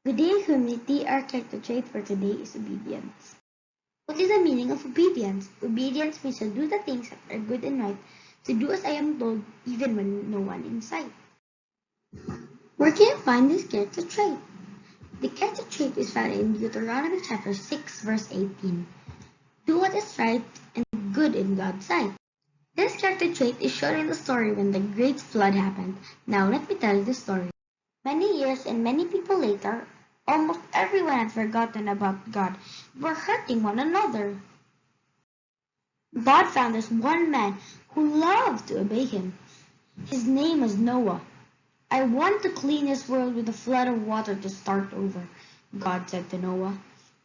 Good day, community. Our character trait for today is obedience. What is the meaning of obedience? Obedience means to do the things that are good and right, to do as I am told, even when no one in sight. Where can I find this character trait? The character trait is found in Deuteronomy chapter 6, verse 18. Do what is right and good in God's sight. This character trait is shown in the story when the great flood happened. Now let me tell you the story. Many years and many people later, almost everyone had forgotten about God and were hurting one another. God found this one man who loved to obey him. His name was Noah. I want to clean this world with a flood of water to start over, God said to Noah.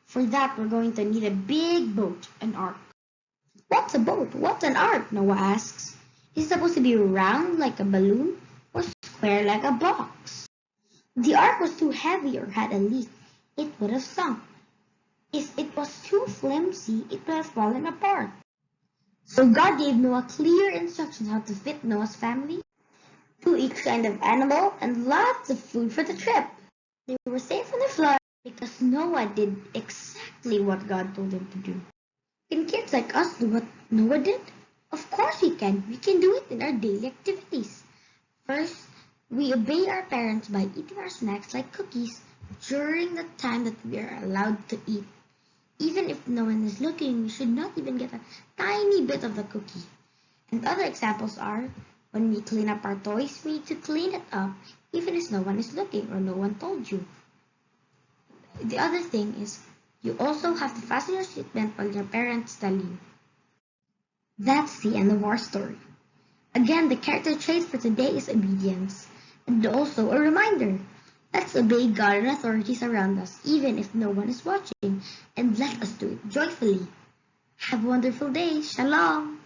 For that, we're going to need a big boat, an ark. What's a boat? What's an ark? Noah asks. Is it supposed to be round like a balloon or square like a box? The ark was too heavy or had a leak. It would have sunk. If it was too flimsy, it would have fallen apart. So God gave Noah clear instructions how to fit Noah's family, to each kind of animal, and lots of food for the trip. They were safe from the flood because Noah did exactly what God told him to do. Can kids like us do what Noah did? Of course we can. We can do it in our daily activities. First, we obey our parents by eating our snacks like cookies during the time that we are allowed to eat. Even if no one is looking, we should not even get a tiny bit of the cookie. And other examples are when we clean up our toys, we need to clean it up even if no one is looking or no one told you. The other thing is you also have to fasten your seatbelt while your parents tell you. That's the end of our story. Again, the character trait for today is obedience. And also a reminder, let's obey God and authorities around us even if no one is watching, and let us do it joyfully. Have a wonderful day. Shalom!